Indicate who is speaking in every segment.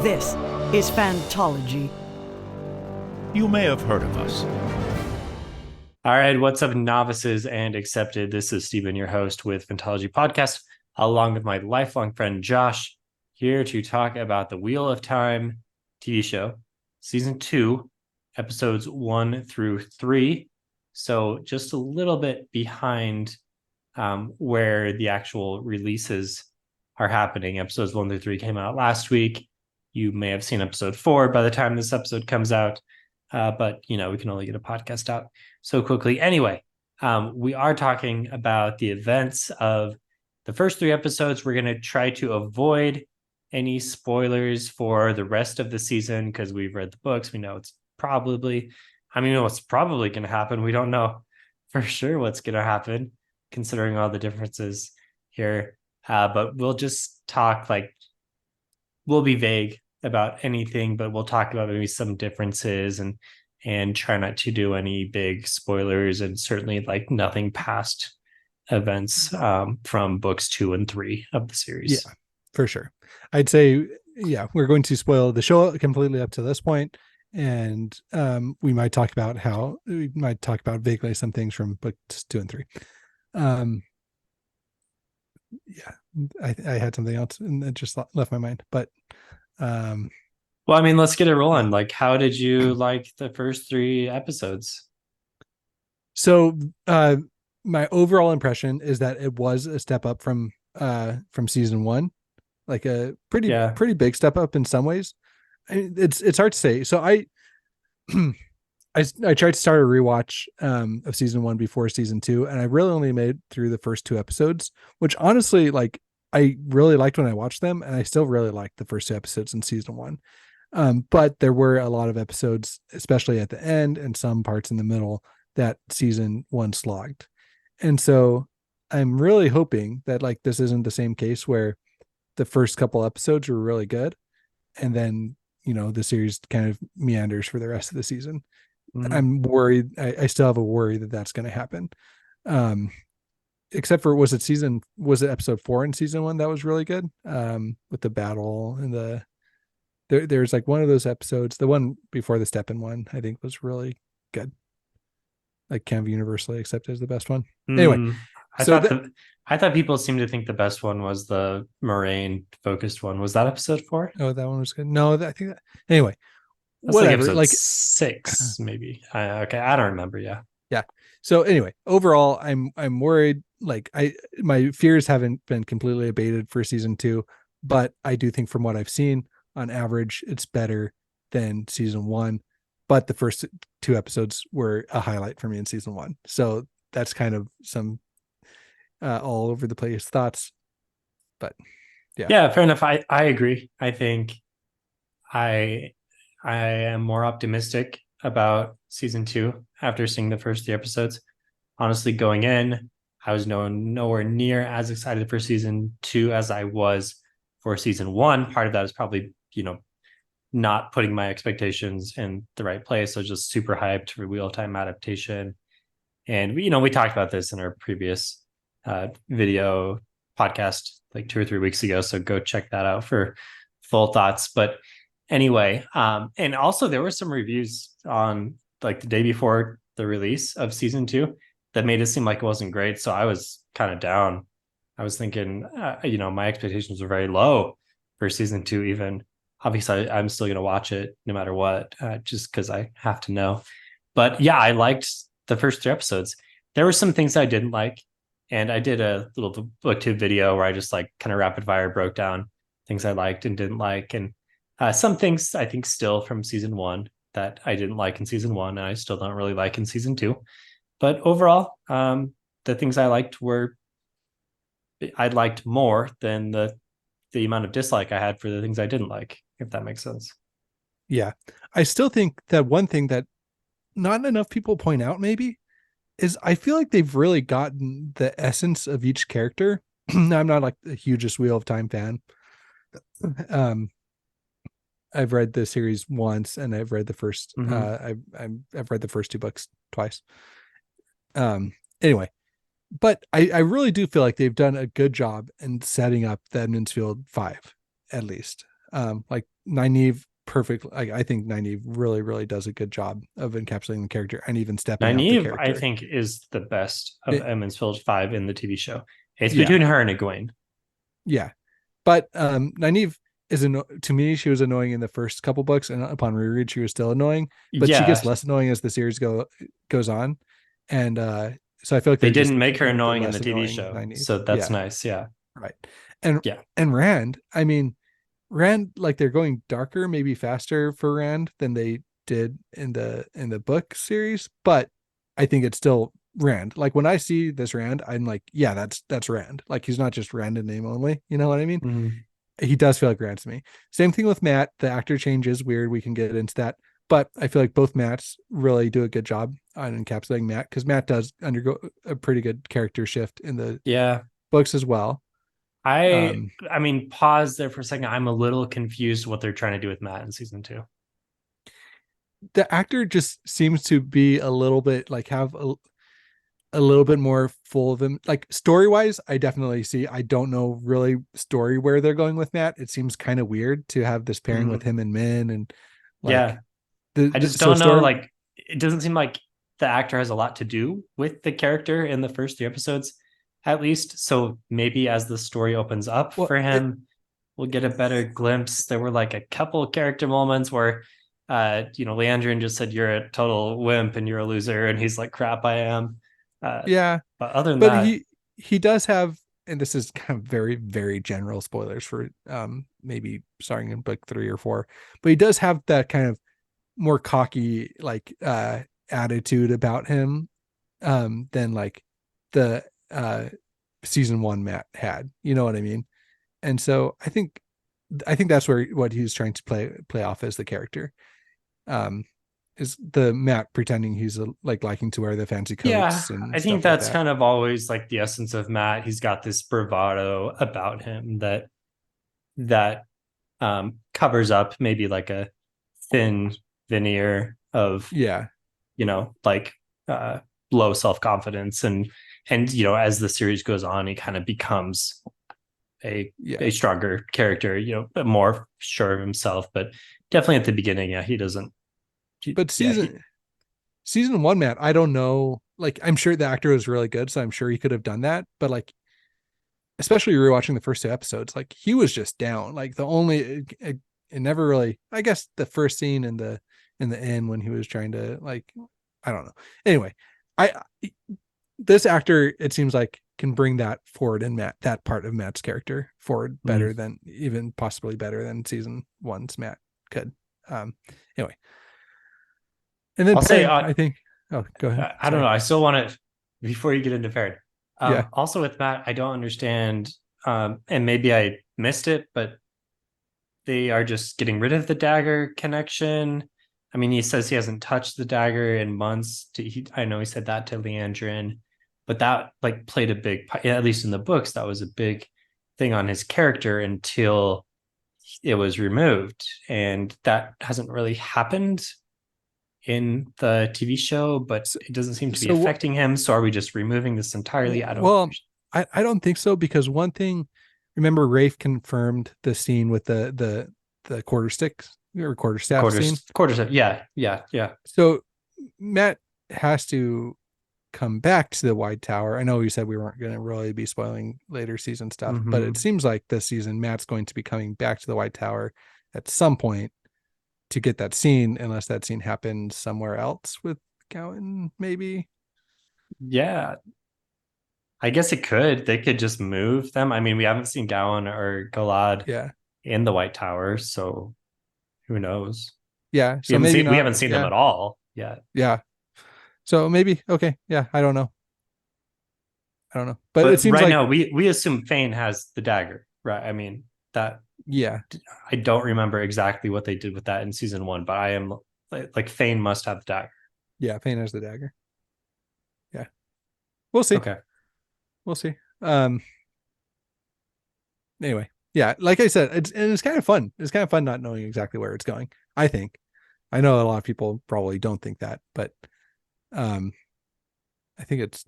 Speaker 1: This is Fantology.
Speaker 2: You may have heard of us.
Speaker 3: All right, what's up, novices and accepted? This is Stephen, your host with Fantology Podcast, along with my lifelong friend Josh, here to talk about the Wheel of Time TV show, season 2, episodes 1 through 3. So just a little bit behind where the actual releases are happening. Episodes 1 through 3 came out last week. You may have seen episode 4 by the time this episode comes out. But, we can only get a podcast out so quickly. Anyway, we are talking about the events of the first 3 episodes. We're going to try to avoid any spoilers for the rest of the season because we've read the books. We know it's probably going to happen. We don't know for sure what's going to happen considering all the differences here. But we'll just talk we'll be vague about anything, but we'll talk about maybe some differences and try not to do any big spoilers, and certainly nothing past events from books 2 and 3 of the series.
Speaker 4: Yeah, for sure. I'd say, we're going to spoil the show completely up to this point, and we might talk about vaguely some things from books 2 and 3. I had something else and it just left my mind, but
Speaker 3: let's get it rolling. How did you like the first 3 episodes?
Speaker 4: So my overall impression is that it was a step up from season 1, like a pretty big step up in some ways. It's hard to say. So I tried to start a rewatch of season 1 before season 2, and I really only made through the first 2 episodes, which honestly, I really liked when I watched them, and I still really liked the first 2 episodes in season 1. But there were a lot of episodes, especially at the end and some parts in the middle, that season 1 slogged. And so I'm really hoping that this isn't the same case where the first couple episodes were really good, and then, the series kind of meanders for the rest of the season. Mm-hmm. I'm worried. I still have a worry that that's going to happen. Except for was it episode 4 in season 1 that was really good, with the battle and there's one of those episodes, the one before the step-in one, I think was really good, kind of universally accepted as the best one. Anyway,
Speaker 3: I thought people seemed to think the best one was the Moraine focused one. Was that episode 4?
Speaker 4: Oh, that one was good. No, I think that, anyway,
Speaker 3: that's
Speaker 4: whatever,
Speaker 3: episode 6 maybe. Okay, I don't remember.
Speaker 4: Yeah. So anyway, overall, I'm worried. My fears haven't been completely abated for season 2, but I do think from what I've seen, on average, it's better than season 1. But the first 2 episodes were a highlight for me in season 1. So that's kind of some all over the place thoughts. But
Speaker 3: yeah, fair enough. I agree. I think I am more optimistic about season 2 after seeing the first 3 episodes. Honestly, going in, I was nowhere near as excited for season 2 as I was for season 1. Part of that is probably, not putting my expectations in the right place. I was just super hyped for Wheel of Time adaptation. And, we talked about this in our previous video podcast 2 or 3 weeks ago. So go check that out for full thoughts. But anyway, and also there were some reviews on the day before the release of season 2 that made it seem like it wasn't great. So I was kind of down. I was thinking, my expectations were very low for season 2 even. Obviously, I'm still going to watch it no matter what, just because I have to know. But yeah, I liked the first 3 episodes. There were some things I didn't like, and I did a little booktube video where I just kind of rapid fire broke down things I liked and didn't like. And some things I think still from season 1 that I didn't like in season 1, and I still don't really like in season 2. But overall, the things I liked more than the amount of dislike I had for the things I didn't like, if that makes sense.
Speaker 4: Yeah. I still think that one thing that not enough people point out maybe is I feel like they've really gotten the essence of each character. I'm not the hugest Wheel of Time fan. I've read the series once, and I've read the first. I've read the first 2 books twice. Anyway, but I really do feel like they've done a good job in setting up the Edmondsfield 5, at least. Like Nynaeve, perfect. I think Nynaeve really, really does a good job of encapsulating the character and even stepping up the
Speaker 3: Nynaeve,
Speaker 4: character.
Speaker 3: I think, is the best of Emmons Village 5 in the TV show. It's
Speaker 4: Yeah.
Speaker 3: between her and Egwene.
Speaker 4: Yeah. But Nynaeve to me, she was annoying in the first couple books, and upon reread, she was still annoying. But she
Speaker 3: Yeah.
Speaker 4: gets less annoying as the series goes on. And so I feel like
Speaker 3: They
Speaker 4: they're just
Speaker 3: didn't make her
Speaker 4: keeping the
Speaker 3: annoying in
Speaker 4: less
Speaker 3: the TV
Speaker 4: annoying
Speaker 3: show.
Speaker 4: Nynaeve.
Speaker 3: So that's
Speaker 4: Yeah.
Speaker 3: nice. Yeah.
Speaker 4: Right. And
Speaker 3: Yeah.
Speaker 4: and Rand, I mean, Rand, like they're going darker, maybe faster for Rand than they did in the book series, but I think it's still Rand. Like when I see this Rand, I'm like, yeah, that's Rand. Like he's not just Rand in name only. You know what I mean?
Speaker 3: Mm-hmm.
Speaker 4: He does feel like Rand to me. Same thing with Matt. The actor change is weird. We can get into that. But I feel like both Matts really do a good job on encapsulating Matt, because Matt does undergo a pretty good character shift in the books as well.
Speaker 3: I mean, pause there for a second. I'm a little confused what they're trying to do with Matt in season 2.
Speaker 4: The actor just seems to be a little bit like have a little bit more full of him. Like story wise, I definitely see. I don't know really story where they're going with Matt. It seems kind of weird to have this pairing with him and Min, and like
Speaker 3: I just don't know. Like it doesn't seem like the actor has a lot to do with the character in the first 3 episodes, at least. So maybe as the story opens up for him, we'll get a better glimpse. There were like a couple character moments where Leandrin just said, "You're a total wimp and you're a loser," and he's like, "Crap, I am." But other than that,
Speaker 4: he does have, and this is kind of very, very general spoilers for maybe starting in book 3 or 4, but he does have that kind of more cocky like attitude about him than like the season 1 Matt had. You know what I mean? And so I think that's what he's trying to play off as the character. Is the Matt pretending he's like liking to wear the fancy coats. And
Speaker 3: I think that's kind of always like the essence of Matt. He's got this bravado about him that covers up maybe like a thin veneer of like low self-confidence, and as the series goes on, he kind of becomes a stronger character, but more sure of himself. But definitely at the beginning, he doesn't.
Speaker 4: But season 1 Matt, I don't know, like I'm sure the actor was really good, so I'm sure he could have done that, but like especially rewatching the first 2 episodes, like he was just down. Like the only it never really, I guess the first scene in the end when he was trying to like, I don't know. Anyway, this actor, it seems like, can bring that forward in Matt, that part of Matt's character forward better than, even possibly better than season 1's Matt could. Anyway. And then
Speaker 3: I'll say,
Speaker 4: I think, oh, go ahead.
Speaker 3: I don't know. I still want to, before you get into Perrin. Also with Matt, I don't understand, and maybe I missed it, but they are just getting rid of the dagger connection. I mean, he says he hasn't touched the dagger in months. I know he said that to Leandrin, but that like played a big, at least in the books, that was a big thing on his character until it was removed. And that hasn't really happened in the TV show, but it doesn't seem to be affecting him. So are we just removing this entirely? I
Speaker 4: don't think so, because one thing, remember Rafe confirmed the scene with the quarterstaff scene.
Speaker 3: Quarterstaff. Yeah.
Speaker 4: So Matt has to come back to the White Tower. I know you said we weren't going to really be spoiling later season stuff, but it seems like this season Matt's going to be coming back to the White Tower at some point to get that scene, unless that scene happened somewhere else with Gowan, maybe.
Speaker 3: Yeah, I guess it could. They could just move them. I mean, we haven't seen Gowan or Galad in the White Tower, so who knows?
Speaker 4: Yeah,
Speaker 3: so we haven't seen them at all yet.
Speaker 4: Yeah, so maybe okay. Yeah, I don't know, but it seems
Speaker 3: right
Speaker 4: like
Speaker 3: now we assume Fane has the dagger, right? I mean that.
Speaker 4: Yeah,
Speaker 3: I don't remember exactly what they did with that in season 1, but I am like Fane must have the dagger.
Speaker 4: Yeah, Fane has the dagger. Yeah, we'll see.
Speaker 3: Okay,
Speaker 4: we'll see. Anyway, yeah, like I said, it's kind of fun. It's kind of fun not knowing exactly where it's going. I think. I know a lot of people probably don't think that, but I think it's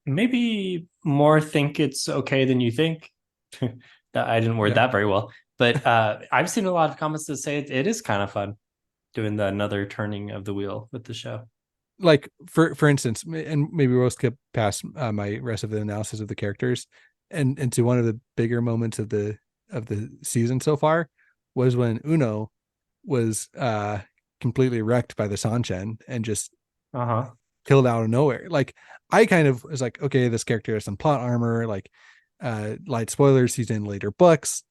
Speaker 4: maybe more think it's okay than you think.
Speaker 3: I didn't word
Speaker 4: Yeah.
Speaker 3: that very well, but I've seen a lot of comments that say it is kind of fun doing the another turning of the wheel with the show.
Speaker 4: Like for instance, and maybe we'll skip past my rest of the analysis of the characters and into one of the bigger moments of the season so far was when Uno was completely wrecked by the Sanchen and just
Speaker 3: Uh-huh.
Speaker 4: killed out of nowhere. Like I kind of was like, okay, this character has some plot armor, like light spoilers, he's in later books.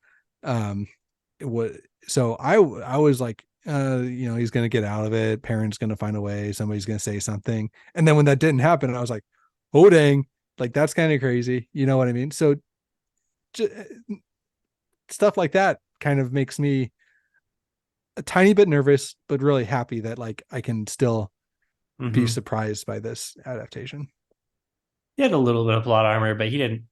Speaker 4: What so I was like, he's gonna get out of it, parents gonna find a way, somebody's gonna say something. And then when that didn't happen, I was like, oh dang, like that's kind of crazy. You know what I mean? So stuff like that kind of makes me a tiny bit nervous, but really happy that like I can still be surprised by this adaptation.
Speaker 3: He had a little bit of plot armor, but he didn't.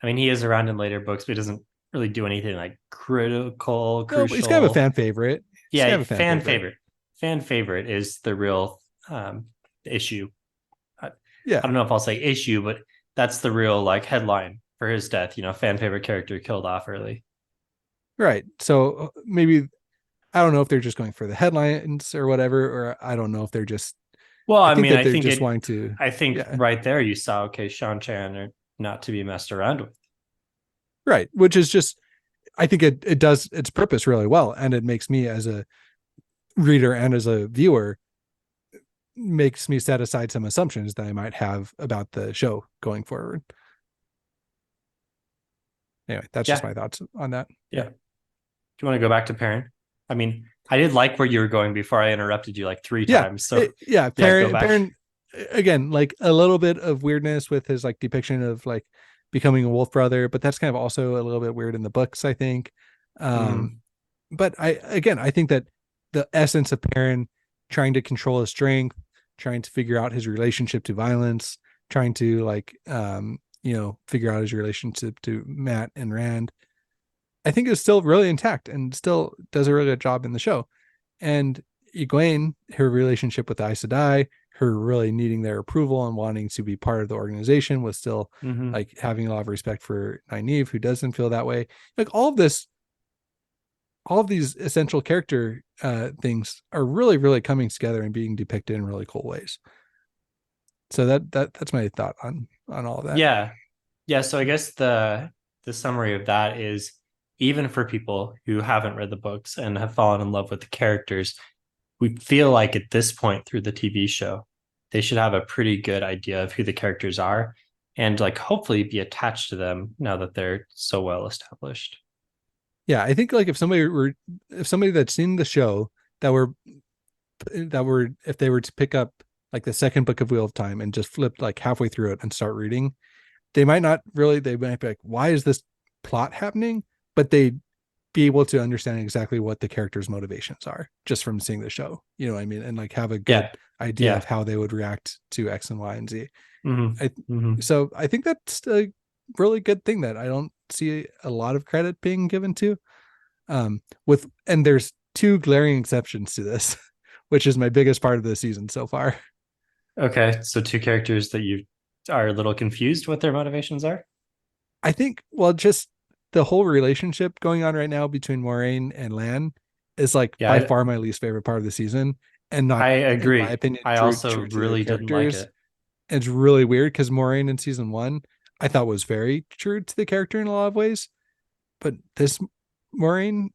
Speaker 3: I mean, he is around in later books, but he doesn't really do anything like critical,
Speaker 4: No, but he's kind of a
Speaker 3: crucial.
Speaker 4: fan favorite. He's kind
Speaker 3: Yeah,
Speaker 4: of a fan favorite.
Speaker 3: Fan favorite is the real issue. I,
Speaker 4: Yeah.
Speaker 3: I don't know if I'll say issue, but that's the real like headline for his death. Fan favorite character killed off early.
Speaker 4: Right. So maybe I don't know if they're just going for the headlines or whatever, or I don't know if they're just.
Speaker 3: Well,
Speaker 4: I
Speaker 3: I
Speaker 4: think
Speaker 3: mean,
Speaker 4: that
Speaker 3: I
Speaker 4: they're
Speaker 3: think
Speaker 4: just
Speaker 3: it.
Speaker 4: wanting to.
Speaker 3: I think
Speaker 4: Yeah.
Speaker 3: right there you saw okay, Sean Chan are not to be messed around with.
Speaker 4: Right. Which is just. I think it does its purpose really well, and it makes me as a reader and as a viewer makes me set aside some assumptions that I might have about the show going forward. Anyway, that's just
Speaker 3: Yeah,
Speaker 4: my thoughts on that.
Speaker 3: yeah. Do you want to go back to Perrin? I mean, I did like where you were going before I interrupted you like three
Speaker 4: Yeah.
Speaker 3: times. So
Speaker 4: Yeah.
Speaker 3: yeah, go back.
Speaker 4: Perrin, again, like a little bit of weirdness with his like depiction of like becoming a wolf brother, but that's kind of also a little bit weird in the books, I think. But I think that the essence of Perrin trying to control his strength, trying to figure out his relationship to violence, trying to like figure out his relationship to Matt and Rand, I think is still really intact and still does a really good job in the show. And Egwene, her relationship with the Aes Sedai, her really needing their approval and wanting to be part of the organization, was still like having a lot of respect for Nynaeve, who doesn't feel that way. Like all of these essential character things are really, really coming together and being depicted in really cool ways. So that's my thought on all of that.
Speaker 3: Yeah. So I guess the summary of that is even for people who haven't read the books and have fallen in love with the characters, we feel like at this point through the TV show, they should have a pretty good idea of who the characters are and like hopefully be attached to them now that they're so well established.
Speaker 4: Yeah, I think like if somebody that's seen the show that were if they were to pick up like the second book of Wheel of Time and just flip like halfway through it and start reading, they might be like, why is this plot happening? But they'd be able to understand exactly what the characters' motivations are just from seeing the show. You know what I mean? And like have a good idea of how they would react to X and Y and Z. So I think that's a really good thing that I don't see a lot of credit being given to. And there's two glaring exceptions to this, which is my biggest part of the season so far.
Speaker 3: Okay, so two characters that you are a little confused what their motivations are.
Speaker 4: I think, well, just the whole relationship going on right now between Moiraine and Lan is like by far my least favorite part of the season, and not,
Speaker 3: I agree.
Speaker 4: in my opinion,
Speaker 3: I also really didn't like it.
Speaker 4: It's really weird because Moiraine in season 1 I thought was very true to the character in a lot of ways, but this Moiraine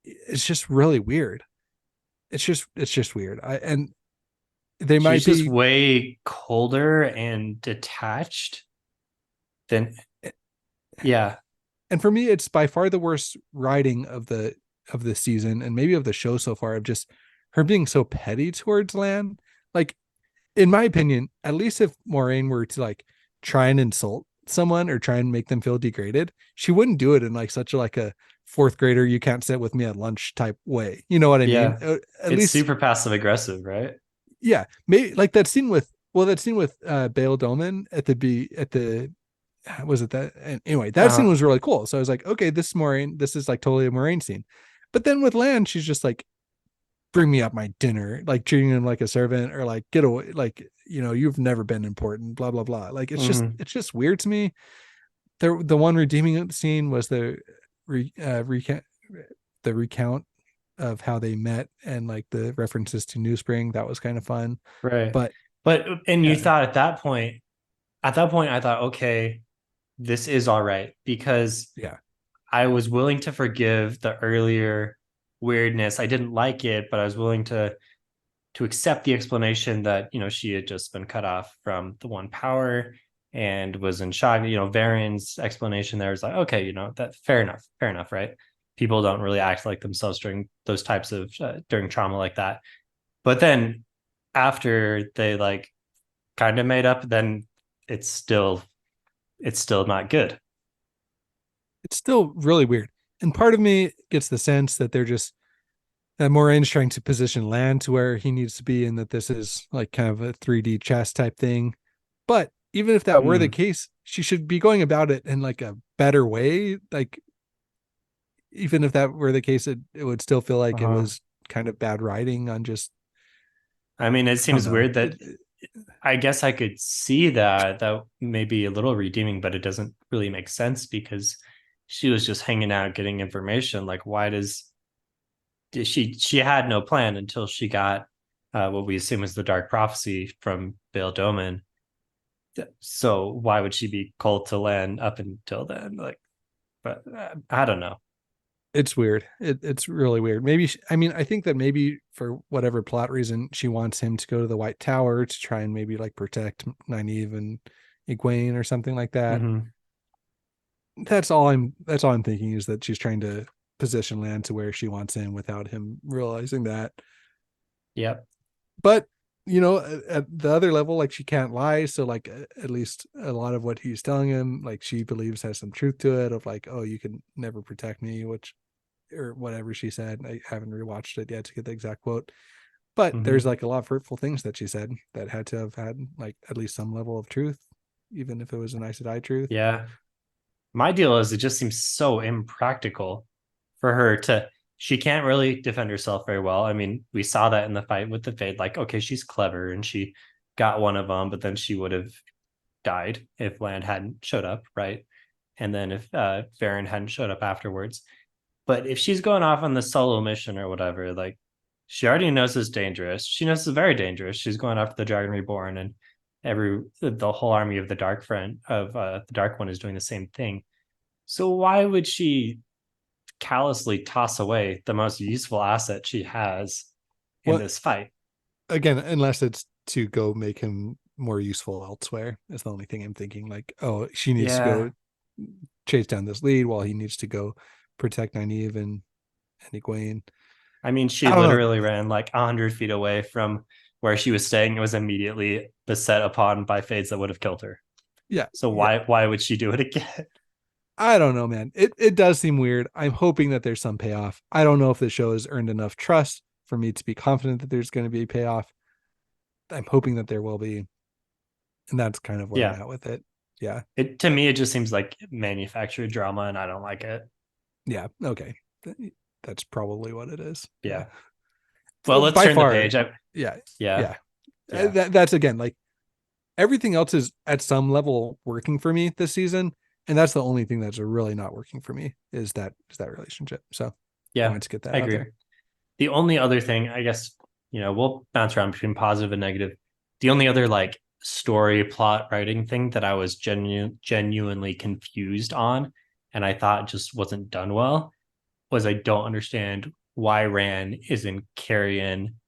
Speaker 4: is just really weird. It's just weird. She's
Speaker 3: just way colder and detached than yeah.
Speaker 4: And for me, it's by far the worst writing of the season and maybe of the show so far, of just her being so petty towards Lan. Like, in my opinion, at least if Moiraine were to like try and insult someone or try and make them feel degraded, she wouldn't do it in like such a fourth grader, you can't sit with me at lunch type way. You know what I mean?
Speaker 3: At least super passive aggressive, right?
Speaker 4: Yeah. Maybe like that scene with Bail Doman at the was it that? And anyway, that scene was really cool. So I was like, okay, this is Moiraine. This is like totally a Moiraine scene. But then with Lan, she's just like, bring me up my dinner, like treating him like a servant, or like get away, like, you've never been important, blah blah blah. Like it's just weird to me. the one redeeming scene was recount the recount of how they met and like the references to New Spring. That was kind of fun.
Speaker 3: Right.
Speaker 4: But
Speaker 3: And you
Speaker 4: yeah,
Speaker 3: thought at that point, I thought, okay, this is all right because
Speaker 4: yeah.
Speaker 3: I was willing to forgive the earlier weirdness. I didn't like it, but I was willing to accept the explanation that, she had just been cut off from the one power and was in shock. Varian's explanation there is like, okay, that fair enough, right? People don't really act like themselves during those types of during trauma like that. But then after they like kind of made up, then it's still it's still not good.
Speaker 4: It's still really weird. And part of me gets the sense that they're just that Moraine's trying to position Land to where he needs to be, and that this is like kind of a 3D chess type thing. But even if that were the case, she should be going about it in like a better way. Like, even if that were the case, it would still feel like it was kind of bad writing on just.
Speaker 3: I mean, it
Speaker 4: I don't
Speaker 3: seems
Speaker 4: know.
Speaker 3: weird that I guess I could see that may be a little redeeming, but it doesn't really make sense because she was just hanging out getting information. Like, why does she had no plan until she got what we assume is the dark prophecy from Bail Doman. So why would she be cold to Land up until then? Like, but I don't know.
Speaker 4: It's weird. It's really weird. Maybe I mean, I think that maybe for whatever plot reason she wants him to go to the White Tower to try and maybe like protect Nynaeve and Egwene or something like that.
Speaker 3: Mm-hmm.
Speaker 4: That's all I'm thinking, is that she's trying to position Land to where she wants him without him realizing that.
Speaker 3: Yep.
Speaker 4: But at the other level, like, she can't lie, so like at least a lot of what he's telling him, like, she believes has some truth to it, of like, oh, you can never protect me, which, or whatever she said. I haven't rewatched it yet to get the exact quote, but
Speaker 3: Mm-hmm.
Speaker 4: there's like a lot of hurtful things that she said that had to have had like at least some level of truth, even if it was an Aes Sedai truth.
Speaker 3: Yeah. My deal is it just seems so impractical for her to. She can't really defend herself very well. I mean, we saw that in the fight with the Fade. Like, okay, she's clever and she got one of them, but then she would have died if Land hadn't showed up, right? And then if Varen hadn't showed up afterwards. But if she's going off on the solo mission or whatever, like, she already knows it's dangerous. She knows it's very dangerous. She's going after the Dragon Reborn, and the whole army of the Dark Friend of the Dark One is doing the same thing. So why would she callously toss away the most useful asset she has in
Speaker 4: Well,
Speaker 3: this fight?
Speaker 4: again, unless it's to go make him more useful elsewhere, is the only thing I'm thinking. Like, oh, she needs to
Speaker 3: Yeah.
Speaker 4: go chase down this lead while he needs to go protect Nynaeve and Egwene.
Speaker 3: I mean, she
Speaker 4: I don't know.
Speaker 3: literally ran like 100 feet away from where she was staying. It was immediately beset upon by fades that would have killed her.
Speaker 4: Yeah,
Speaker 3: So
Speaker 4: yeah.
Speaker 3: why would she do it again?
Speaker 4: I don't know, man. It does seem weird. I'm hoping that there's some payoff. I don't know if the show has earned enough trust for me to be confident that there's going to be a payoff. I'm hoping that there will be, and that's kind of where I'm
Speaker 3: Yeah.
Speaker 4: at with it. Yeah,
Speaker 3: It to me it just seems like manufactured drama and I don't like it.
Speaker 4: yeah. Okay, that's probably what it is.
Speaker 3: Yeah.
Speaker 4: Yeah.
Speaker 3: Well, let's
Speaker 4: By
Speaker 3: turn the
Speaker 4: far.
Speaker 3: page.
Speaker 4: Yeah,
Speaker 3: Yeah.
Speaker 4: yeah.
Speaker 3: Yeah.
Speaker 4: That's again, like, everything else is at some level working for me this season, and that's the only thing that's really not working for me, is that relationship. So I
Speaker 3: Yeah.
Speaker 4: wanted to get
Speaker 3: I
Speaker 4: that out
Speaker 3: agree.
Speaker 4: there.
Speaker 3: The only other thing, I guess, we'll bounce around between positive and negative. The only other like story plot writing thing that I was genuinely confused on and I thought just wasn't done well was I don't understand why Rand is in Carrion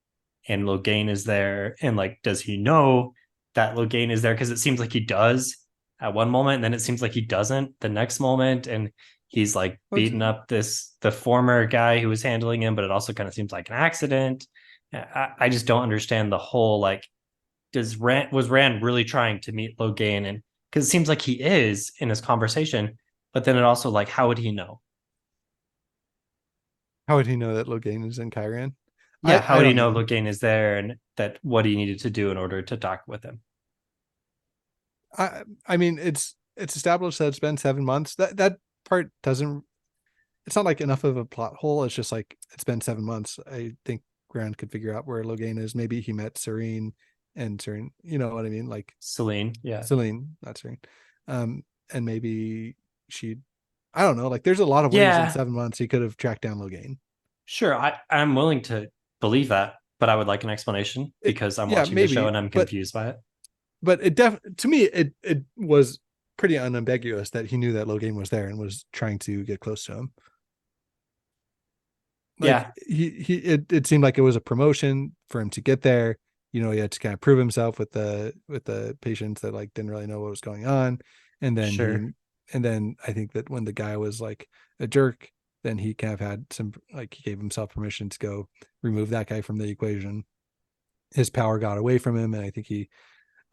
Speaker 3: and Logain is there. And like, does he know that Logain is there? Because it seems like he does at one moment, and then it seems like he doesn't the next moment. And he's like beating up the former guy who was handling him, but it also kind of seems like an accident. I just don't understand the whole like, was Rand really trying to meet Logain? And because it seems like he is in his conversation, but then it also like, how would he know?
Speaker 4: How would he know that Logain is in Kyrian?
Speaker 3: Yeah,
Speaker 4: I
Speaker 3: how would he
Speaker 4: don't
Speaker 3: know
Speaker 4: know.
Speaker 3: Logain is there and that what he needed to do in order to talk with him?
Speaker 4: I mean, it's established that it's been 7 months. That part doesn't. It's not like enough of a plot hole. It's just like it's been 7 months. I think Rand could figure out where Logain is. Maybe he met Serene, and Serene. You know what I mean? Like
Speaker 3: Celine, yeah.
Speaker 4: Celine, not Serene. And maybe I don't know, like there's a lot of ways in
Speaker 3: Yeah,
Speaker 4: 7 months he could have tracked down Logain.
Speaker 3: sure. I'm willing to believe that, but I would like an explanation
Speaker 4: It,
Speaker 3: because I'm
Speaker 4: yeah,
Speaker 3: watching the show
Speaker 4: maybe,
Speaker 3: and I'm confused by it.
Speaker 4: but to me it was pretty unambiguous that he knew that Logain was there and was trying to get close to him. Like
Speaker 3: Yeah,
Speaker 4: it seemed like it was a promotion for him to get there. He had to kind of prove himself with the patients that like didn't really know what was going on. And then
Speaker 3: sure.
Speaker 4: I think that when the guy was like a jerk, then he kind of had some, like, he gave himself permission to go remove that guy from the equation. His power got away from him, and I think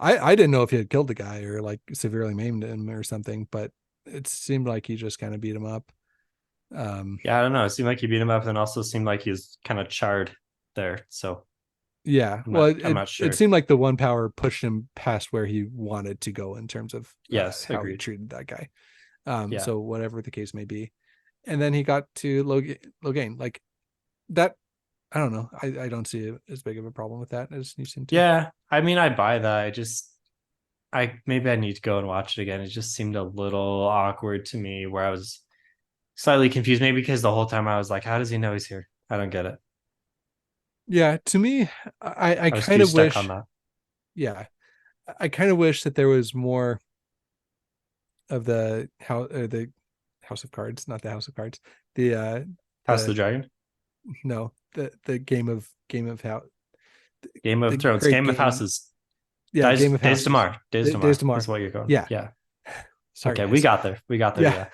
Speaker 4: I didn't know if he had killed the guy or like severely maimed him or something, but it seemed like he just kind of beat him up.
Speaker 3: Yeah, I don't know. It seemed like he beat him up, and also seemed like he's kind of charred there. So
Speaker 4: Yeah,
Speaker 3: I'm
Speaker 4: well,
Speaker 3: not. I'm
Speaker 4: it
Speaker 3: not
Speaker 4: it
Speaker 3: sure.
Speaker 4: seemed like the one power pushed him past where he wanted to go in terms of
Speaker 3: Yes,
Speaker 4: how he
Speaker 3: agreed.
Speaker 4: treated that guy.
Speaker 3: Yeah,
Speaker 4: So whatever the case may be, and then he got to Logain, like that. I don't know. I don't see as big of a problem with that as you seem to.
Speaker 3: yeah. I mean, I buy that. I maybe I need to go and watch it again. It just seemed a little awkward to me, where I was slightly confused. Maybe because the whole time I was like, "How does he know he's here?" I don't get it.
Speaker 4: Yeah, to me, I
Speaker 3: I was
Speaker 4: kind
Speaker 3: too
Speaker 4: of
Speaker 3: stuck on
Speaker 4: wish.
Speaker 3: that.
Speaker 4: Yeah, I kind of wish that there was more of the House of Cards, not the House of Cards. The
Speaker 3: House of the
Speaker 4: the
Speaker 3: Dragon,
Speaker 4: no the game of how
Speaker 3: Game of
Speaker 4: the
Speaker 3: Thrones,
Speaker 4: great
Speaker 3: Game of
Speaker 4: game.
Speaker 3: Houses,
Speaker 4: Yeah,
Speaker 3: Days
Speaker 4: Game of
Speaker 3: Days
Speaker 4: Houses.
Speaker 3: Tomorrow, Days
Speaker 4: Days
Speaker 3: Tomorrow
Speaker 4: Tomorrow.
Speaker 3: is what you're going.
Speaker 4: Yeah.
Speaker 3: Yeah.
Speaker 4: Sorry,
Speaker 3: Okay, we
Speaker 4: guys.
Speaker 3: got there. We got there.
Speaker 4: Yeah.
Speaker 3: Yeah.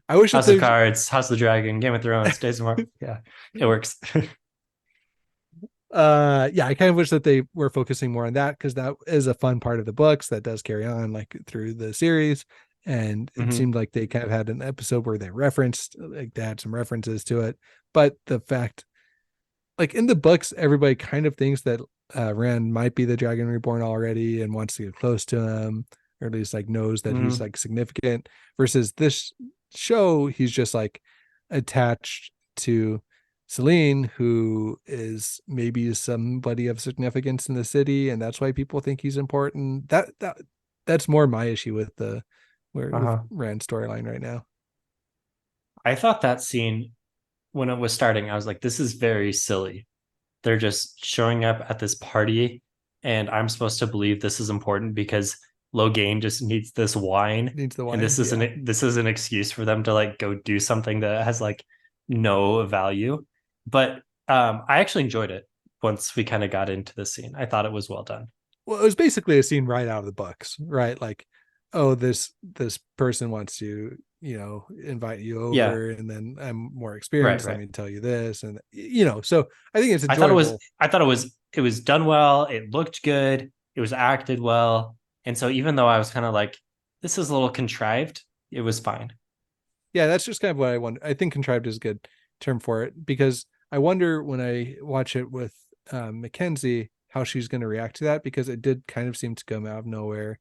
Speaker 4: I wish that
Speaker 3: House of
Speaker 4: there's
Speaker 3: Cards, House of the Dragon, Game of Thrones, Days Tomorrow. Yeah, it works.
Speaker 4: yeah, I kind of wish that they were focusing more on that, because that is a fun part of the books that does carry on like through the series. And it
Speaker 3: Hmm.
Speaker 4: seemed like they kind of had an episode where they referenced, like they had some references to it. But the fact, like in the books, everybody kind of thinks that Rand might be the Dragon Reborn already and wants to get close to him, or at least like knows that he's
Speaker 3: Hmm.
Speaker 4: like significant. Versus this show, he's just like attached to Celine, who is maybe somebody of significance in the city, and that's why people think he's important. That's more my issue with the where with
Speaker 3: Uh-huh.
Speaker 4: Rand's storyline right now.
Speaker 3: I thought that scene when it was starting, I was like, this is very silly. They're just showing up at this party, and I'm supposed to believe this is important because Logain just needs this wine,
Speaker 4: Needs the
Speaker 3: and
Speaker 4: wine, yeah.
Speaker 3: this is an excuse for them to like go do something that has like no value. But I actually enjoyed it once we kind of got into the scene. I thought it was well done.
Speaker 4: Well, it was basically a scene right out of the books, right? Like, oh, this person wants to, invite you
Speaker 3: Yeah,
Speaker 4: over, and then I'm more
Speaker 3: right,
Speaker 4: experienced. Let
Speaker 3: right.
Speaker 4: me tell you this, and so I think it's
Speaker 3: I thought it was
Speaker 4: enjoyable.
Speaker 3: I thought it was done well. It looked good. It was acted well. And so even though I was kind of like, this is a little contrived, it was fine.
Speaker 4: Yeah, that's just kind of what I wonder. I think contrived is a good term for it, because I wonder when I watch it with Mackenzie how she's going to react to that, because it did kind of seem to come out of nowhere.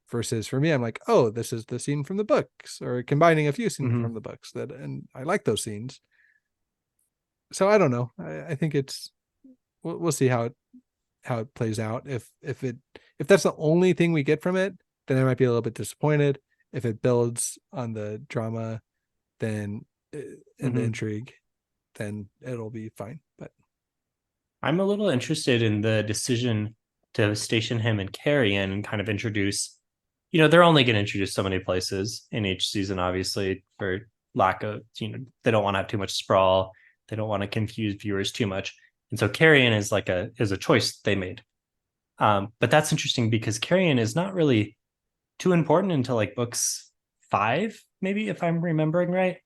Speaker 4: Versus for me, I'm like, oh, this is the scene from the books, or combining a few scenes
Speaker 3: Mm-hmm.
Speaker 4: from the books and I like those scenes. So I don't know. I think we'll see how it plays out. If that's the only thing we get from it, then I might be a little bit disappointed. If it builds on the drama, then and the
Speaker 3: Mm-hmm.
Speaker 4: intrigue, then it'll be fine. But
Speaker 3: I'm a little interested in the decision to station him in Carrion and kind of introduce, they're only going to introduce so many places in each season, obviously, for lack of, they don't want to have too much sprawl. They don't want to confuse viewers too much. And so Carrion is is a choice they made. But that's interesting because Carrion is not really too important until like books 5, maybe, if I'm remembering right.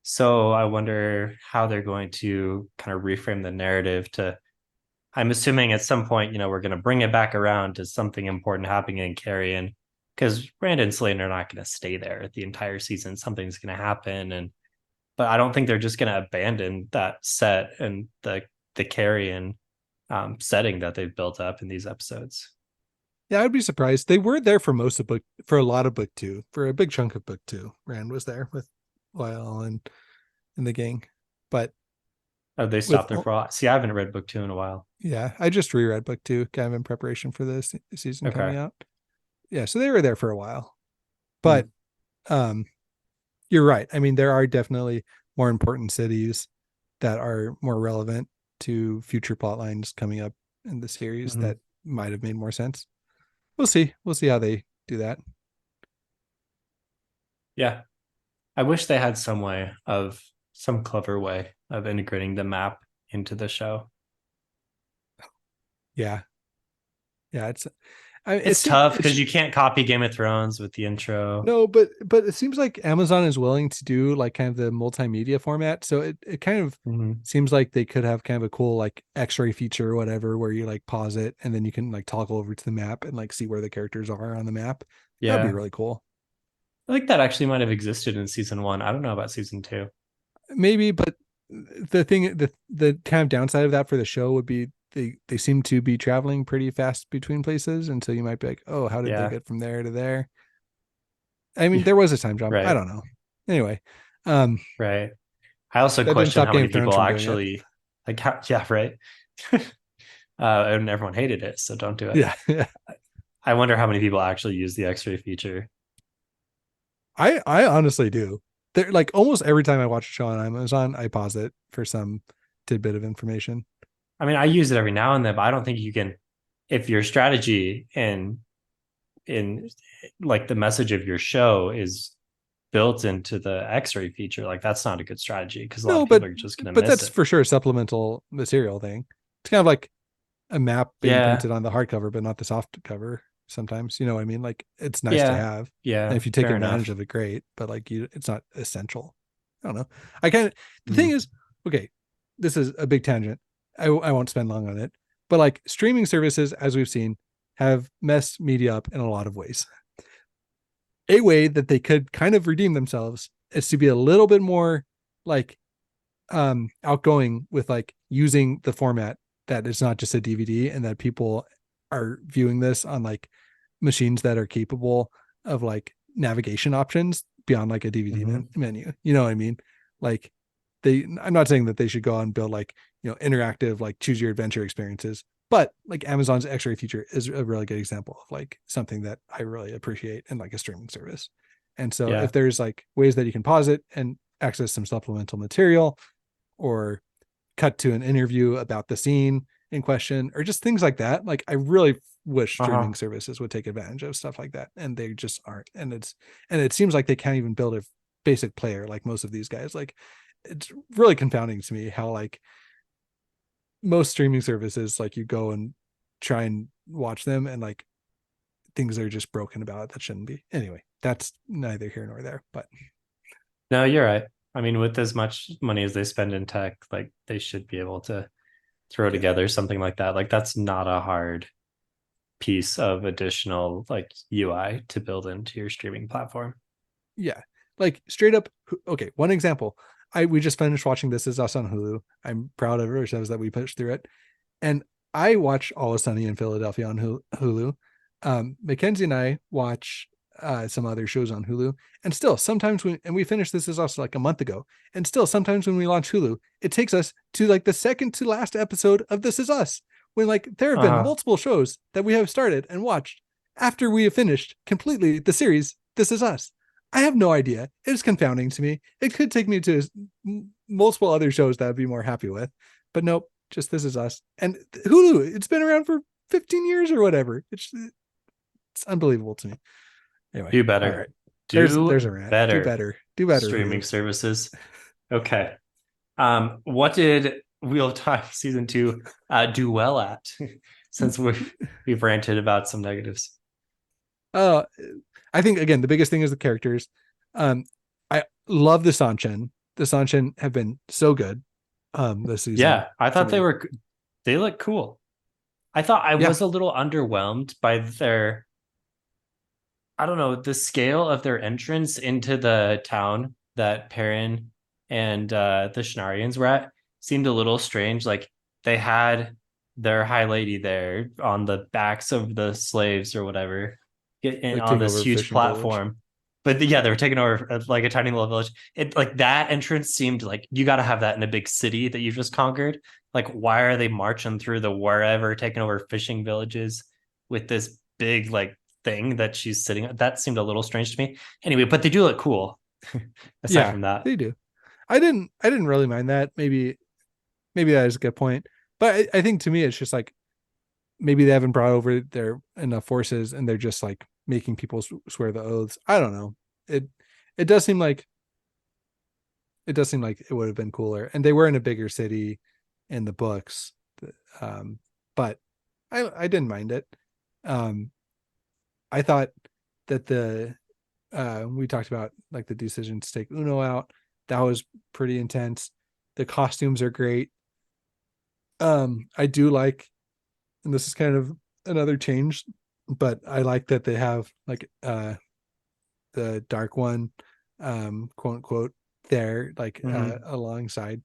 Speaker 3: So I wonder how they're going to kind of reframe the narrative to, I'm assuming at some point, we're going to bring it back around to something important happening in Carrion, because Rand and Slane are not going to stay there the entire season. Something's going to happen. But I don't think they're just going to abandon that set and the Carrion setting that they've built up in these episodes.
Speaker 4: yeah, I'd be surprised. They were there for for a lot of book two, for a big chunk of book two. Rand was there with Lyle and the gang, but
Speaker 3: Oh, they
Speaker 4: with
Speaker 3: stopped there for a while. See, I haven't read book 2 in a while.
Speaker 4: yeah, I just reread book two, kind of in preparation for this season coming
Speaker 3: Okay.
Speaker 4: out. Yeah, so they were there for a while,
Speaker 3: Hmm.
Speaker 4: but um, you're right. I mean, there are definitely more important cities that are more relevant to future plot lines coming up in the series
Speaker 3: Mhm.
Speaker 4: that might have made more sense. We'll see. We'll see how they do that.
Speaker 3: Yeah. I wish they had some clever way of integrating the map into the show.
Speaker 4: Yeah. Yeah.
Speaker 3: It's tough because you can't copy Game of Thrones with the intro.
Speaker 4: no, but it seems like Amazon is willing to do like kind of the multimedia format. So it kind of
Speaker 3: Mhm.
Speaker 4: seems like they could have kind of a cool like X-ray feature or whatever where you like pause it and then you can like toggle over to the map and like see where the characters are on the map. That'd be
Speaker 3: Yeah.
Speaker 4: really cool.
Speaker 3: I think that actually might have existed in season one. I don't know about season two.
Speaker 4: Maybe, but the kind of downside of that for the show would be they seem to be traveling pretty fast between places, and so you might be like, oh, how did they
Speaker 3: Yeah.
Speaker 4: get from there to there? I mean, there was a time jump. I
Speaker 3: Right.
Speaker 4: don't know. Anyway, um,
Speaker 3: Right. I also
Speaker 4: that didn't
Speaker 3: question
Speaker 4: stop
Speaker 3: how
Speaker 4: Game
Speaker 3: many
Speaker 4: of Thrones
Speaker 3: people
Speaker 4: from doing it.
Speaker 3: actually like yeah, right. And everyone hated it, so don't do it.
Speaker 4: Yeah, yeah.
Speaker 3: I wonder how many people actually use the X-ray feature.
Speaker 4: I honestly do. There, like almost every time I watch a show on Amazon, I pause it for some tidbit of information.
Speaker 3: I mean, I use it every now and then, but I don't think you can if your strategy in like the message of your show is built into the X-ray feature, like that's not a good strategy because a lot
Speaker 4: No,
Speaker 3: of people are just gonna
Speaker 4: but
Speaker 3: miss
Speaker 4: that's
Speaker 3: it.
Speaker 4: for sure a supplemental material thing. It's kind of like a map being
Speaker 3: Yeah,
Speaker 4: printed on the hardcover, but not the soft cover. Sometimes, you know what I mean? Like it's nice to
Speaker 3: yeah,
Speaker 4: have, and
Speaker 3: yeah.
Speaker 4: if you take
Speaker 3: Fair
Speaker 4: advantage
Speaker 3: enough.
Speaker 4: of it, great. But like it's not essential. I don't know. I kind of the thing
Speaker 3: Mm.
Speaker 4: is, okay, this is a big tangent. I won't spend long on it, but like streaming services, as we've seen, have messed media up in a lot of ways. A way that they could kind of redeem themselves is to be a little bit more like outgoing with like using the format that it's not just a DVD and that people are viewing this on like machines that are capable of like navigation options beyond like a DVD
Speaker 3: Hmm.
Speaker 4: menu. You know what I mean? Like I'm not saying that they should go out and build like, you know, interactive like choose your adventure experiences, but like Amazon's X-ray feature is a really good example of like something that I really appreciate in like a streaming service. And so
Speaker 3: Yeah.
Speaker 4: if there's like ways that you can pause it and access some supplemental material or cut to an interview about the scene in question or just things like that, like I really wish
Speaker 3: Uh-huh.
Speaker 4: streaming services would take advantage of stuff like that, and they just aren't. And it seems like they can't even build a basic player like most of these guys. Like it's really confounding to me how like most streaming services, like you go and try and watch them and like things are just broken about it that shouldn't be. Anyway, that's neither here nor there. But
Speaker 3: No, you're right. I mean, with as much money as they spend in tech, like they should be able to throw
Speaker 4: yeah,
Speaker 3: together something like that. Like that's not a hard piece of additional like UI to build into your streaming platform.
Speaker 4: yeah, like straight up. Okay, one example. We just finished watching This Is Us on Hulu. I'm proud of ourselves that we pushed through it, and I watch Always Sunny in Philadelphia on Hulu. Mackenzie and I watch some other shows on Hulu, and still sometimes we finished This Is Us like a month ago, and still sometimes when we launch Hulu, it takes us to like the second to last episode of This Is Us. When like there have been
Speaker 3: Uh-huh.
Speaker 4: multiple shows that we have started and watched after we have finished completely the series This Is Us. I have no idea. It's confounding to me. It could take me to multiple other shows that I'd be more happy with, but nope, just This Is Us. And Hulu, it's been around for 15 years or whatever. It's unbelievable to me. Anyway,
Speaker 3: Do
Speaker 4: all
Speaker 3: better.
Speaker 4: right. There's
Speaker 3: Do
Speaker 4: a rant. Do
Speaker 3: better
Speaker 4: better. Do better,
Speaker 3: streaming
Speaker 4: Hulu.
Speaker 3: services. Okay. What did Wheel of Time season two do well at? Since we've ranted about some negatives.
Speaker 4: Uh I think again the biggest thing is the characters. Um I love the Sanchin. The Sanchin have been so good this season
Speaker 3: Yeah, I
Speaker 4: to
Speaker 3: thought
Speaker 4: me.
Speaker 3: they look cool. I thought I
Speaker 4: Yeah,
Speaker 3: was a little underwhelmed by their I don't know, the scale of their entrance into the town that Perrin and the Shenarians were at seemed a little strange. Like they had their high lady there on the backs of the slaves or whatever,
Speaker 4: like
Speaker 3: on
Speaker 4: taking
Speaker 3: this
Speaker 4: over a
Speaker 3: huge
Speaker 4: fishing village.
Speaker 3: platform. But yeah, they were taking over like a tiny little village. It like that entrance seemed like you got to have that in a big city that you just conquered. Like, why are they marching through the wherever, taking over fishing villages with this big like thing that she's sitting on? That seemed a little strange to me. Anyway, but they do look cool. aside
Speaker 4: Yeah,
Speaker 3: from that.
Speaker 4: they do. I didn't really mind that. Maybe that is a good point. But I think to me it's just like maybe they haven't brought over their enough forces and they're just like making people swear the oaths. I don't know. It it does seem like it would have been cooler. And they were in a bigger city in the books. Um, but I didn't mind it. Um, I thought that we talked about like the decision to take Uno out. That was pretty intense. The costumes are great. I do like, and this is kind of another change, but I like that they have like the dark one, quote unquote, there, like
Speaker 3: Mhm.
Speaker 4: alongside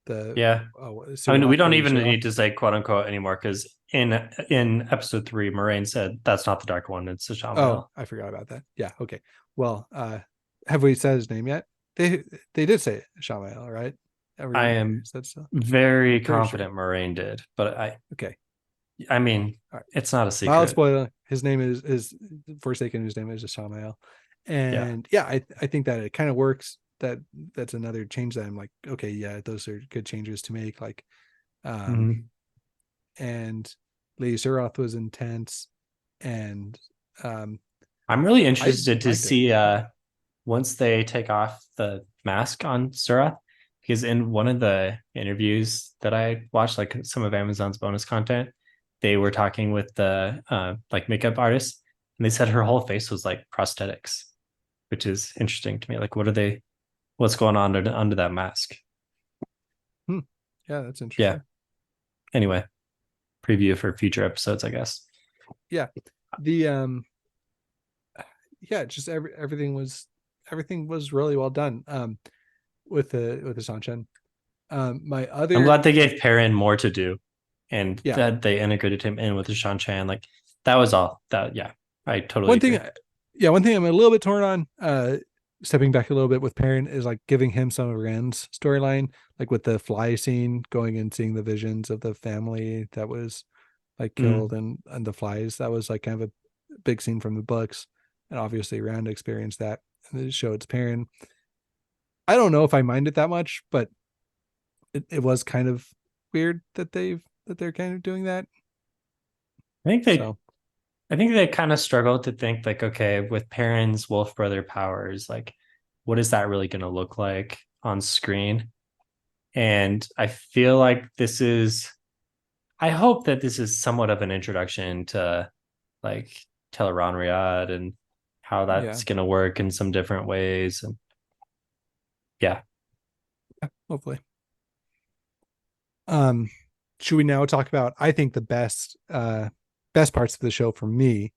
Speaker 4: the
Speaker 3: Yeah. I mean, we
Speaker 4: Suroth,
Speaker 3: don't
Speaker 4: Lady
Speaker 3: even
Speaker 4: Suroth.
Speaker 3: need to say quote unquote anymore because in episode 3, Moraine said that's not the dark one; it's the
Speaker 4: Oh,
Speaker 3: Shamael.
Speaker 4: I forgot about that. Yeah, okay. Well, have we said his name yet? They they did say Shamael, right?
Speaker 3: I
Speaker 4: Everybody
Speaker 3: am
Speaker 4: said so.
Speaker 3: very
Speaker 4: Pretty sure.
Speaker 3: confident Moraine did, but
Speaker 4: Okay.
Speaker 3: I mean,
Speaker 4: All right.
Speaker 3: it's not a
Speaker 4: Mild
Speaker 3: secret.
Speaker 4: spoiler. His name is Forsaken. His name is Shamael,
Speaker 3: Yeah.
Speaker 4: and yeah, I think that it kind of works. That's another change that I'm like, okay, yeah, those are good changes to make. Like, um,
Speaker 3: Mhm.
Speaker 4: and Lady Suroth was intense, and um,
Speaker 3: I'm really
Speaker 4: I
Speaker 3: interested to
Speaker 4: liked it.
Speaker 3: see
Speaker 4: Yeah,
Speaker 3: once they take off the mask on Sura, because in one of the interviews that I watched, like some of Amazon's bonus content, they were talking with the like makeup artist, and they said her whole face was like prosthetics, which is interesting to me. Like, what's going on under that mask?
Speaker 4: hmm. Yeah, that's
Speaker 3: Yeah.
Speaker 4: interesting.
Speaker 3: Anyway, preview for future episodes, I guess.
Speaker 4: Yeah, the yeah, just everything was really well done. With the Sanchez. My
Speaker 3: I'm
Speaker 4: other
Speaker 3: glad they gave Perrin more to do, and
Speaker 4: yeah,
Speaker 3: that they integrated him in with the Shan Chan. Like that was all. That yeah, I totally
Speaker 4: one thing,
Speaker 3: agree.
Speaker 4: yeah, one thing I'm a little bit torn on. Stepping back a little bit with Perrin is like giving him some of Rand's storyline, like with the fly scene, going and seeing the visions of the family that was like killed
Speaker 3: Mm.
Speaker 4: and the flies. That was like kind of a big scene from the books, and obviously Rand experienced that and it showed Perrin. I don't know if I mind it that much, but it was kind of weird that they're kind of doing that.
Speaker 3: I think they
Speaker 4: So
Speaker 3: I think they kind of struggled to think like, okay, with Perrin's Wolf Brother powers, like what is that really going to look like on screen? And I feel like I hope that this is somewhat of an introduction to like Tel'aran'rhiod and how
Speaker 4: yeah,
Speaker 3: that's going to work in some different ways. And yeah.
Speaker 4: hopefully. Um, should we now talk about? I think the best parts of the show for me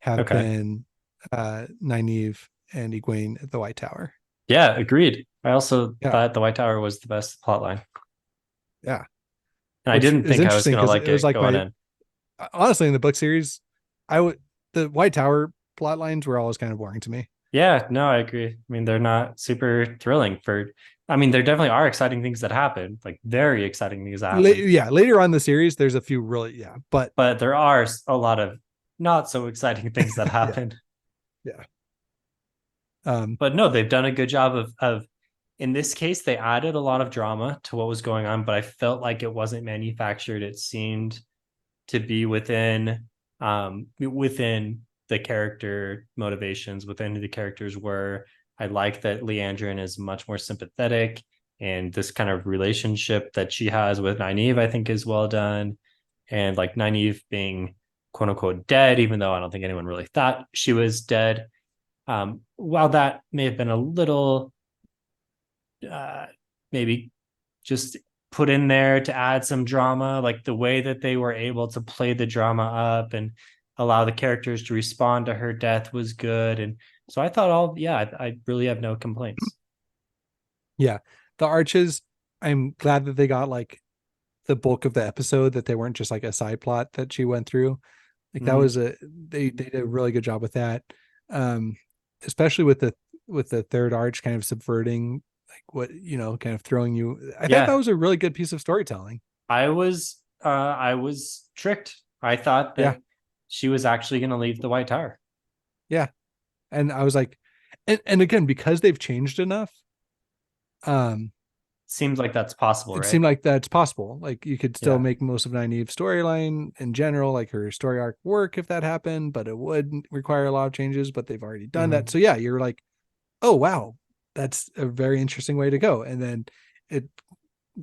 Speaker 4: have
Speaker 3: Okay.
Speaker 4: been Nynaeve and Egwene at the White Tower.
Speaker 3: Yeah, agreed. I also
Speaker 4: Yeah,
Speaker 3: thought the White Tower was the best plotline.
Speaker 4: yeah.
Speaker 3: And I
Speaker 4: Which
Speaker 3: didn't
Speaker 4: is
Speaker 3: think I was
Speaker 4: interesting
Speaker 3: going to
Speaker 4: because
Speaker 3: like
Speaker 4: it was
Speaker 3: it
Speaker 4: like
Speaker 3: going
Speaker 4: my
Speaker 3: in.
Speaker 4: honestly in the book series, I would the White Tower plot lines were always kind of boring to me.
Speaker 3: Yeah, no, I agree. I mean, they're not super thrilling I mean, there definitely are exciting things that happen, like very exciting things that happen,
Speaker 4: Yeah, later on in the series, there's a few really but
Speaker 3: but there are a lot of not so exciting things that
Speaker 4: yeah,
Speaker 3: happen.
Speaker 4: yeah. Um,
Speaker 3: But no, they've done a good job of in this case, they added a lot of drama to what was going on, but I felt like it wasn't manufactured. It seemed to be within the character motivations, within who the characters were. I like that Leandrin is much more sympathetic, and this kind of relationship that she has with Nynaeve, I think, is well done. And like Nynaeve being quote unquote dead, even though I don't think anyone really thought she was dead. While that may have been a little uh, maybe just put in there to add some drama, like the way that they were able to play the drama up and allow the characters to respond to her death was good. And so I thought I really have no complaints.
Speaker 4: yeah, the arches. I'm glad that they got like the bulk of the episode, that they weren't just like a side plot that she went through. Like that
Speaker 3: Mm-hmm.
Speaker 4: was they did a really good job with that. Um, especially with the third arch kind of subverting like what kind of throwing you. I thought that
Speaker 3: Yeah,
Speaker 4: was a really good piece of storytelling.
Speaker 3: I was tricked. I thought
Speaker 4: Yeah,
Speaker 3: that she was actually going to leave the White Tower.
Speaker 4: yeah. And I was like, and again, because they've changed enough, um,
Speaker 3: Seems like that's possible,
Speaker 4: it
Speaker 3: right?
Speaker 4: seemed like that's possible. Like you could still
Speaker 3: Yeah.
Speaker 4: make most of Nynaeve's storyline in general, like her story arc work if that happened, but it would require a lot of changes, but they've already done that.
Speaker 3: Hmm.
Speaker 4: So yeah, you're like, oh wow, that's a very interesting way to go. And then it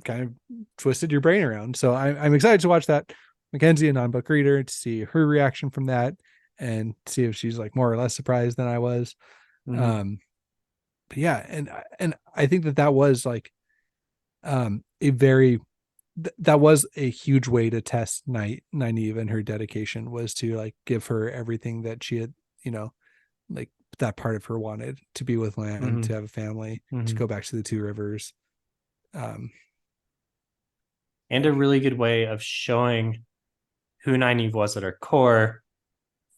Speaker 4: kind of twisted your brain around. So I'm excited to watch that. Mackenzie, a non-book reader, to see her reaction from that and see if she's like more or less surprised than I was.
Speaker 3: Hmm.
Speaker 4: Um, but yeah, and I think that was like a very that was a huge way to test Nynaeve, and her dedication was to like give her everything that she had, you know, like that part of her wanted, to be with Land, to
Speaker 3: Hmm.
Speaker 4: have a family, to
Speaker 3: Hmm.
Speaker 4: go back to the Two Rivers. Um,
Speaker 3: And a really good way of showing who Nynaeve was at her core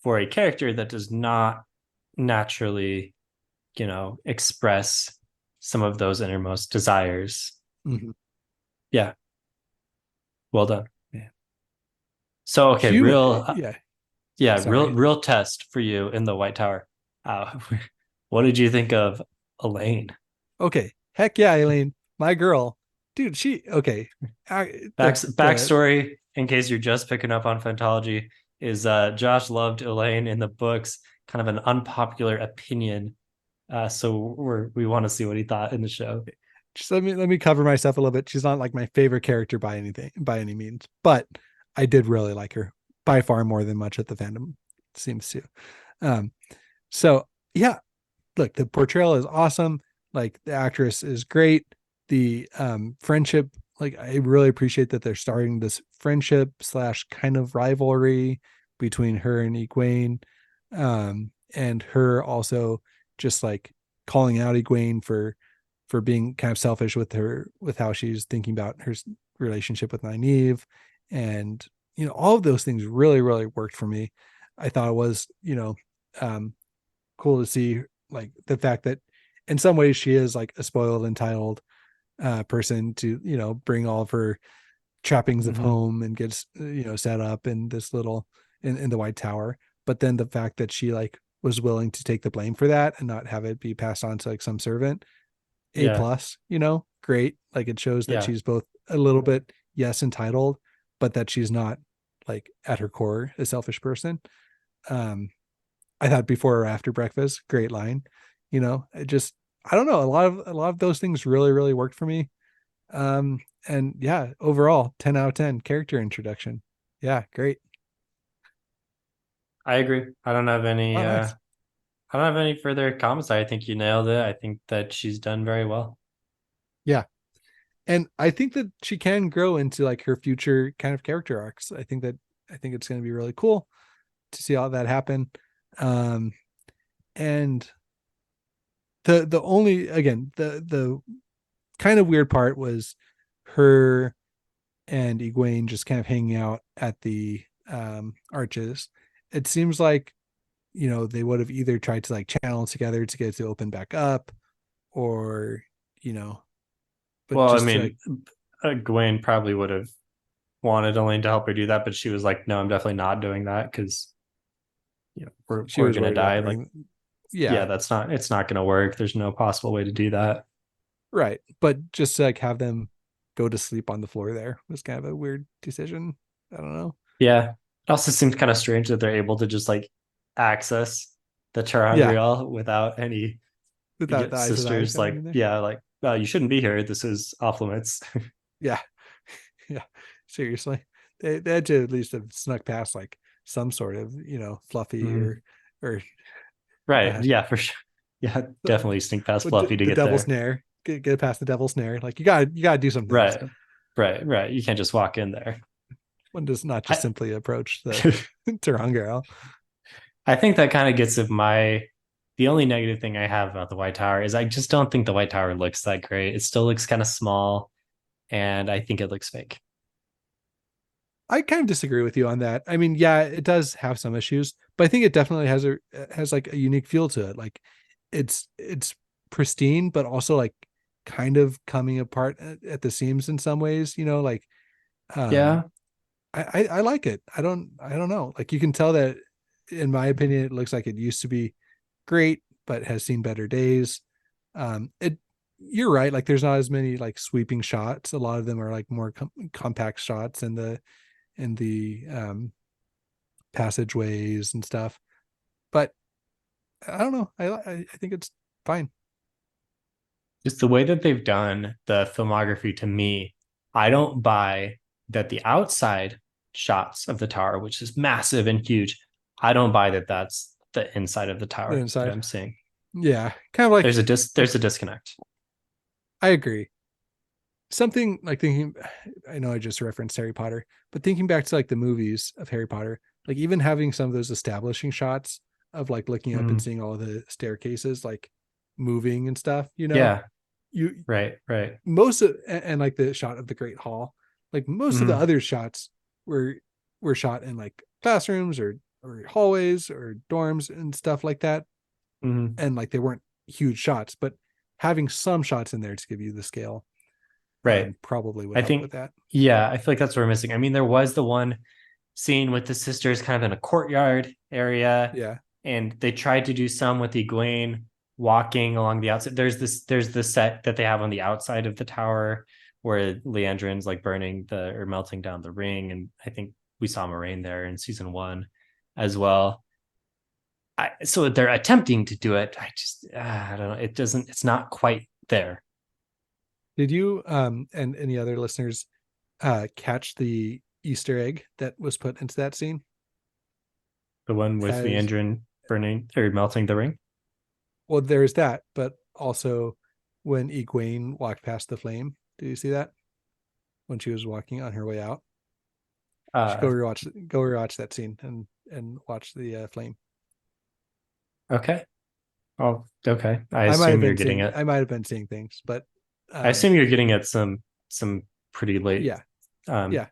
Speaker 3: for a character that does not naturally, express some of those innermost desires.
Speaker 4: mhm.
Speaker 3: Yeah, well done.
Speaker 4: Yeah.
Speaker 3: So, okay,
Speaker 4: Yeah. Sorry.
Speaker 3: real test for you in the White Tower. Uh, what did you think of Elaine?
Speaker 4: Okay. Heck yeah, Eileen, my girl, dude. Okay. The
Speaker 3: Backstory, in case you're just picking up on Phantology, is Josh loved Elaine in the books, kind of an unpopular opinion. So we want to see what he thought in the show.
Speaker 4: just let me cover myself a little bit. She's not like my favorite character by any means, but I did really like her by far more than much at the fandom seems to. Um, so yeah, look, the portrayal is awesome. Like the actress is great. The friendship, like I really appreciate that they're starting this friendship slash kind of rivalry between her and Egwene, and her also just like calling out Egwene for being kind of selfish with her, with how she's thinking about her relationship with Nynaeve, and all of those things really really worked for me. I thought it was um cool to see like the fact that in some ways she is like a spoiled, entitled person to bring all of her trappings of
Speaker 3: Mm-hmm.
Speaker 4: home and gets set up in this little in the White Tower. But then the fact that she like was willing to take the blame for that and not have it be passed on to like some servant, A
Speaker 3: Yeah,
Speaker 4: plus, great. Like it shows that
Speaker 3: yeah,
Speaker 4: she's both a little bit, yes, entitled, but that she's not like at her core a selfish person. um I thought before or after breakfast, great line. It just, I don't know, a lot of those things really really worked for me. And yeah, overall 10 out of 10 character introduction. Yeah, great.
Speaker 3: I agree.
Speaker 4: Oh, nice.
Speaker 3: I don't have any further comments. I think you nailed it. I think that she's done very well.
Speaker 4: Yeah. And I think that she can grow into like her future kind of character arcs. I think it's going to be really cool to see all that happen. Um and the only, again, the kind of weird part was her and Egwene just kind of hanging out at the arches. It seems like they would have either tried to like channel together to get it to open back up, or you know but
Speaker 3: Well, I
Speaker 4: just to like,
Speaker 3: mean, Gwen probably would have wanted Elaine to help her do that, but she was like, "No, I'm definitely not doing that because
Speaker 4: she
Speaker 3: we're
Speaker 4: was
Speaker 3: gonna
Speaker 4: worried about
Speaker 3: die." Like,
Speaker 4: bringing.
Speaker 3: yeah,
Speaker 4: Yeah,
Speaker 3: it's not gonna work. There's no possible way to do that.
Speaker 4: right, but just to like have them go to sleep on the floor there was kind of a weird decision. I don't know.
Speaker 3: Yeah, it also seems kind of strange that they're able to just like access the
Speaker 4: Yeah,
Speaker 3: Terangrial without any
Speaker 4: without the eyes of the eyes
Speaker 3: sisters.
Speaker 4: coming in
Speaker 3: Like,
Speaker 4: there.
Speaker 3: yeah, like, you shouldn't be here. This is off limits.
Speaker 4: Yeah. Yeah, seriously, they had to at least have snuck past like some sort of fluffy
Speaker 3: Mhm.
Speaker 4: or
Speaker 3: Right.
Speaker 4: uh
Speaker 3: Yeah, for sure. Yeah, definitely stink past Fluffy to
Speaker 4: the
Speaker 3: get
Speaker 4: devil's
Speaker 3: there.
Speaker 4: snare, get past the devil's snare. Like you gotta do some things.
Speaker 3: Right. Right. You can't just walk in there.
Speaker 4: One does not just
Speaker 3: I
Speaker 4: simply approach the Terangel.
Speaker 3: I think that kind of gets at the only negative thing I have about the White Tower is I just don't think the White Tower looks that great. It still looks kind of small, and I think it looks fake.
Speaker 4: I kind of disagree with you on that. I mean, yeah, it does have some issues, but I think it definitely has like a unique feel to it. Like it's pristine, but also like kind of coming apart at the seams in some ways. Like um,
Speaker 3: Yeah.
Speaker 4: I like it. I don't know. Like you can tell that, in my opinion, it looks like it used to be great. but has seen better days. You're right. Like there's not as many like sweeping shots. A lot of them are like more compact shots in the passageways and stuff. But I don't know. I think it's fine.
Speaker 3: Just the way that they've done the filmography to me, I don't buy that the outside shots of the tower, which is massive and huge, I don't buy that that's the inside of the tower
Speaker 4: The
Speaker 3: that
Speaker 4: inside.
Speaker 3: I'm seeing.
Speaker 4: Yeah, kind of like
Speaker 3: There's a disconnect.
Speaker 4: I agree. Something like thinking, I know I just referenced Harry Potter, but thinking back to like the movies of Harry Potter, like even having some of those establishing shots of like looking up and seeing all the staircases like moving and stuff,
Speaker 3: Yeah.
Speaker 4: you
Speaker 3: Right.
Speaker 4: most of, and like the shot of the Great Hall, like most of the other shots were shot in like classrooms or hallways or dorms and stuff like that. And like they weren't huge shots, but having some shots in there to give you the scale
Speaker 3: Right.
Speaker 4: probably would
Speaker 3: I
Speaker 4: help
Speaker 3: think,
Speaker 4: with that.
Speaker 3: yeah, I feel like that's what we're missing. I mean, there was the one scene with the sisters kind of in a courtyard area.
Speaker 4: Yeah.
Speaker 3: And they tried to do some with Egwene walking along the outside. There's the set that they have on the outside of the tower where Leandrin's like burning or melting down the ring. And I think we saw Moraine there in season 1 as well. So they're attempting to do it. I don't know. It's not quite there.
Speaker 4: Did you and any other listeners catch the Easter egg that was put into that scene?
Speaker 3: The one with Leandrin burning or melting the ring?
Speaker 4: Well, there's that, but also when Egwene walked past the flame. Did you see that? When she was walking on her way out? Go rewatch that scene and watch the flame.
Speaker 3: Okay. Oh, okay. I
Speaker 4: might have
Speaker 3: assume you're
Speaker 4: been
Speaker 3: getting
Speaker 4: seeing,
Speaker 3: it.
Speaker 4: I might have been seeing things, but
Speaker 3: I assume you're getting at some pretty late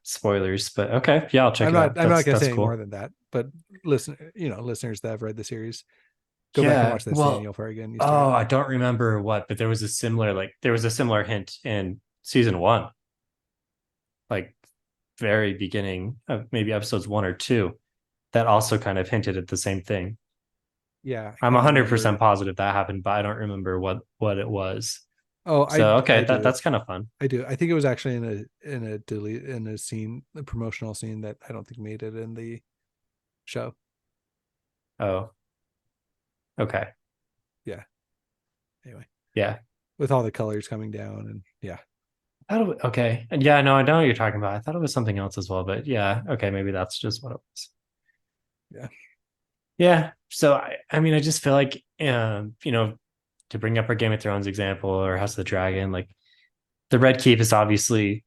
Speaker 3: spoilers, but okay. Yeah, I'll check it out.
Speaker 4: I'm not gonna say any
Speaker 3: cool.
Speaker 4: more than that, but listeners that have read the series, go back and watch that scene. You'll probably get an Easter egg.
Speaker 3: I don't remember what, but there was a similar hint in season 1, like very beginning of maybe episodes 1 or 2, that also kind of hinted at the same thing.
Speaker 4: Yeah,
Speaker 3: I'm 100% positive that happened, but I don't remember what it was.
Speaker 4: Oh,
Speaker 3: so okay, that's kind of fun.
Speaker 4: I do. I think it was actually in a scene, a promotional scene that I don't think made it in the show.
Speaker 3: Oh, okay.
Speaker 4: Yeah. Anyway.
Speaker 3: Yeah.
Speaker 4: With all the colors coming down and yeah.
Speaker 3: Okay. And yeah, no, I know what you're talking about. I thought it was something else as well, but yeah, okay, maybe that's just what it was.
Speaker 4: Yeah.
Speaker 3: Yeah. So I mean, I just feel like to bring up our Game of Thrones example or House of the Dragon, like the Red Keep is obviously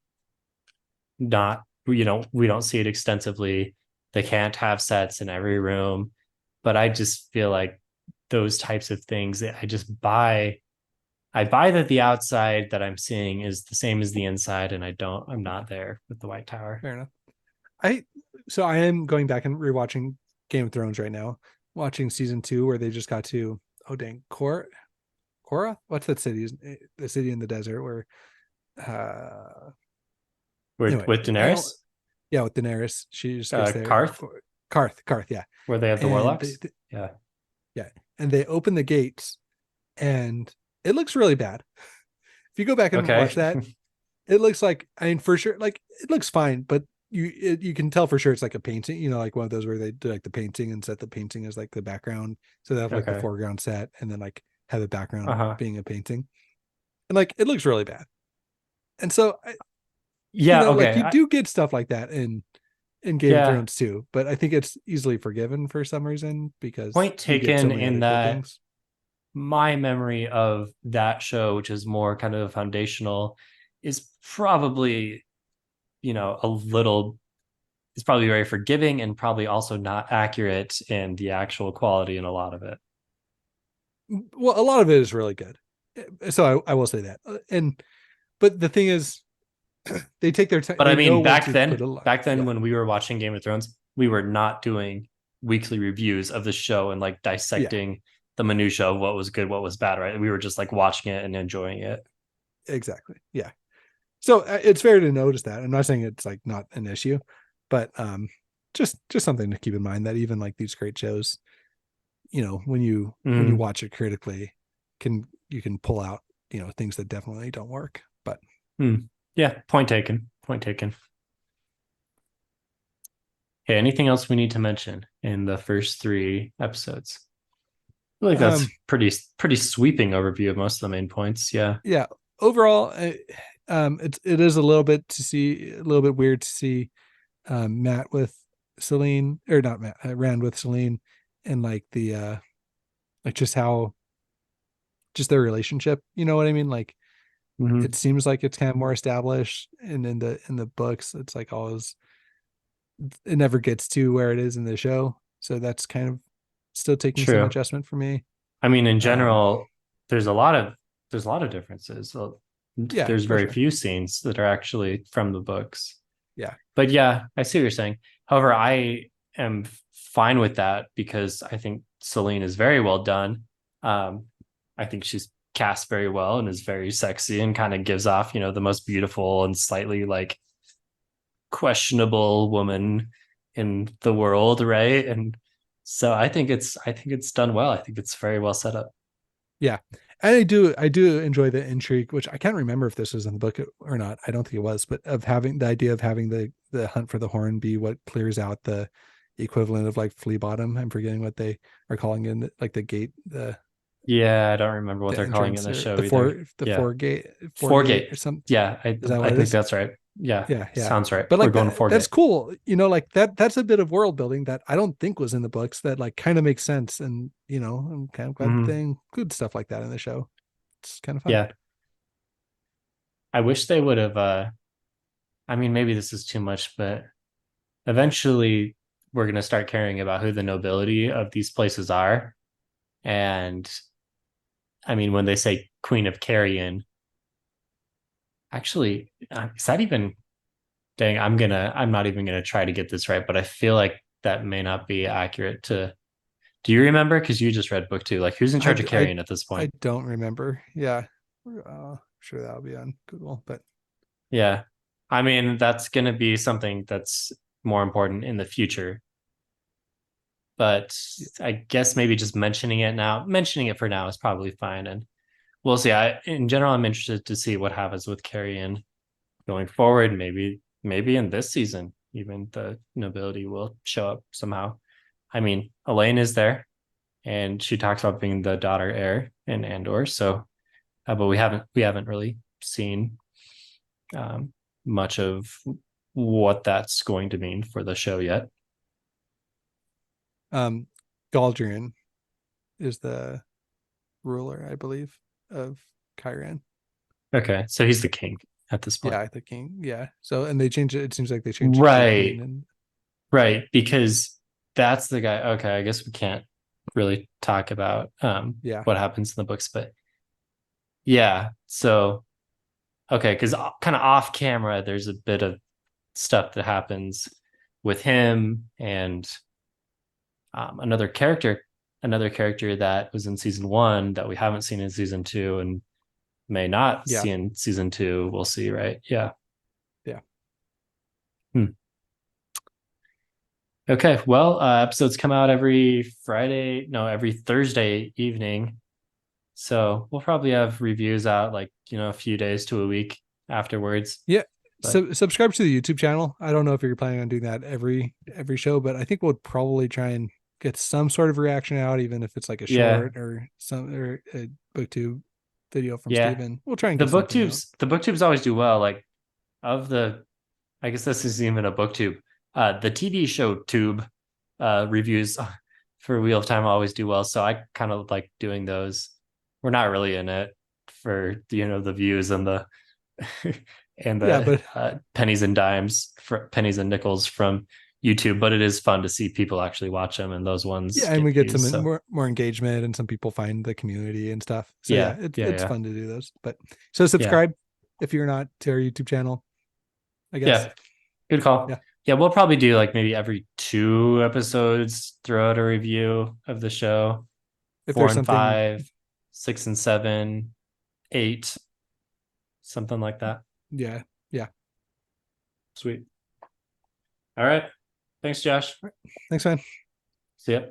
Speaker 3: not, we don't see it extensively. They can't have sets in every room, but I just feel like those types of things, I buy that the outside that I'm seeing is the same as the inside, and I'm not there with the White Tower.
Speaker 4: Fair enough. I am going back and rewatching Game of Thrones right now, watching season 2 where they just got to Korra? What's that city? The city in the desert where
Speaker 3: with Daenerys?
Speaker 4: Yeah, with Daenerys. She just gets there. Karth, yeah.
Speaker 3: Where they have the warlocks?
Speaker 4: Yeah. And they open the gates and it looks really bad. If you go back and watch that, it looks like, I mean, for sure, like it looks fine, but you can tell for sure it's like a painting, like one of those where they do like the painting and set the painting as like the background. So they have like the foreground set and then like have the background being a painting. And like it looks really bad. And so like you do get stuff like that in Game of Thrones too, but I think it's easily forgiven for some reason because
Speaker 3: point taken in that my memory of that show, which is more kind of foundational, is probably it's probably very forgiving and probably also not accurate in the actual quality in a lot of it.
Speaker 4: Well, a lot of it is really good, so I will say that. But the thing is, they take their time.
Speaker 3: But I mean, back then when we were watching Game of Thrones, we were not doing weekly reviews of the show and like dissecting the minutia of what was good, what was bad, right? We were just like watching it and enjoying it.
Speaker 4: Exactly. Yeah. So it's fair to notice that. I'm not saying it's like not an issue, but just something to keep in mind that even like these great shows, when you
Speaker 3: Mm.
Speaker 4: watch it critically, you can pull out, things that definitely don't work. But
Speaker 3: Yeah, point taken. Point taken. Okay, anything else we need to mention in the first 3 episodes? I feel like that's pretty sweeping overview of most of the main points. Yeah.
Speaker 4: yeah, overall, it is a little bit weird to see Matt with Celine, or not Matt, Rand with Celine, and like the like just their relationship. You know what I mean? Like
Speaker 3: Mhm.
Speaker 4: it seems like it's kind of more established, and in the books, it's like always it never gets to where it is in the show. So that's kind of still taking some
Speaker 3: True.
Speaker 4: adjustment for me.
Speaker 3: I mean, in
Speaker 4: Um,
Speaker 3: general, there's a lot of differences. So
Speaker 4: yeah,
Speaker 3: there's
Speaker 4: for
Speaker 3: very
Speaker 4: sure.
Speaker 3: few scenes that are actually from the books.
Speaker 4: Yeah.
Speaker 3: But yeah, I see what you're saying. However, I am fine with that because I think Celine is very well done. I think she's cast very well and is very sexy and kind of gives off, the most beautiful and slightly like questionable woman in the world, right? And so I think it's done well. I think it's very well set up.
Speaker 4: Yeah. And I do enjoy the intrigue, which I can't remember if this was in the book or not. I don't think it was, but of having the idea of having the hunt for the horn be what clears out the equivalent of like flea bottom. I'm forgetting what they are calling it, like the gate,
Speaker 3: Yeah, I don't remember what
Speaker 4: the
Speaker 3: they're calling it in
Speaker 4: entrance,
Speaker 3: the
Speaker 4: or
Speaker 3: show either.
Speaker 4: the
Speaker 3: Yeah.
Speaker 4: four gate or
Speaker 3: Forgate.
Speaker 4: something.
Speaker 3: Yeah,
Speaker 4: Is that
Speaker 3: I
Speaker 4: what it
Speaker 3: think
Speaker 4: is?
Speaker 3: that's right. Yeah,
Speaker 4: Yeah.
Speaker 3: sounds right.
Speaker 4: But
Speaker 3: We're
Speaker 4: like
Speaker 3: going to
Speaker 4: that's
Speaker 3: Forgate.
Speaker 4: cool. Like that's a bit of world building that I don't think was in the books that like kind of makes sense. And I'm kind of glad
Speaker 3: Mhm.
Speaker 4: they include stuff like that in the show. It's kind of fun.
Speaker 3: Yeah. I wish they would have I mean maybe this is too much, but eventually we're going to start caring about who the nobility of these places are. And I mean when they say Queen of Carrion, actually is that even dang, I'm not even gonna try to get this right, but I feel like that may not be accurate to do you remember? Because you just read book 2. Like who's in
Speaker 4: I,
Speaker 3: charge of
Speaker 4: I,
Speaker 3: Carrion at this
Speaker 4: I
Speaker 3: point?
Speaker 4: don't remember. Yeah. Sure that'll be on Google, but
Speaker 3: Yeah. I mean, that's gonna be something that's more important in the future. But
Speaker 4: yeah.
Speaker 3: I guess maybe just mentioning it for now is probably fine. And we'll see. In general, I'm interested to see what happens with Carrion going forward. Maybe in this season, even the nobility will show up somehow. I mean, Elaine is there, and she talks about being the daughter heir in Andor. So, but we haven't really seen um, much of what that's going to mean for the show yet.
Speaker 4: um Galdrian is the ruler, I believe, of Chiron.
Speaker 3: Okay, so he's the king at this point,
Speaker 4: Yeah, the king. Yeah. So and they changed it. It seems like they changed it to the
Speaker 3: right?
Speaker 4: queen. And
Speaker 3: Right, because that's the guy. Okay, I guess we can't really talk about
Speaker 4: yeah.
Speaker 3: what happens in the books, but yeah. So okay, because kind of off camera, there's a bit of stuff that happens with him and another character that was in season 1 that we haven't seen in season 2 and may not
Speaker 4: Yeah.
Speaker 3: see in season 2. We'll see, right? Yeah.
Speaker 4: Yeah.
Speaker 3: Hmm. Okay. Well, episodes come out every Thursday evening. So we'll probably have reviews out like, a few days to a week afterwards.
Speaker 4: Yeah.
Speaker 3: But
Speaker 4: So subscribe to the YouTube channel. I don't know if you're planning on doing that every show, but I think we'll probably try and get some sort of reaction out, even if it's like a
Speaker 3: yeah,
Speaker 4: short or a booktube video from
Speaker 3: yeah.
Speaker 4: Steven. We'll try and
Speaker 3: The
Speaker 4: get something out.
Speaker 3: booktubes always do well. Like of the I guess this isn't even a booktube. The TV show tube reviews for Wheel of Time always do well. So I kind of like doing those. We're not really in it for the views and the and
Speaker 4: Yeah,
Speaker 3: the
Speaker 4: but
Speaker 3: pennies and dimes for pennies and nickels from YouTube, but it is fun to see people actually watch them and those ones
Speaker 4: yeah, and
Speaker 3: get
Speaker 4: we get
Speaker 3: views.
Speaker 4: some
Speaker 3: So
Speaker 4: more engagement, and some people find the community and stuff. So yeah,
Speaker 3: yeah, yeah,
Speaker 4: it's
Speaker 3: yeah,
Speaker 4: fun to do those. But so
Speaker 3: yeah,
Speaker 4: subscribe if you're not to our YouTube channel, I guess.
Speaker 3: yeah. Good call.
Speaker 4: Yeah.
Speaker 3: Yeah, we'll probably do like maybe every 2 episodes throw out a review of the show.
Speaker 4: If
Speaker 3: Four
Speaker 4: there's
Speaker 3: and
Speaker 4: something,
Speaker 3: five, 6 and 7, 8, something like that.
Speaker 4: yeah, yeah.
Speaker 3: Sweet. All right. Thanks, Josh.
Speaker 4: Thanks, man.
Speaker 3: See ya.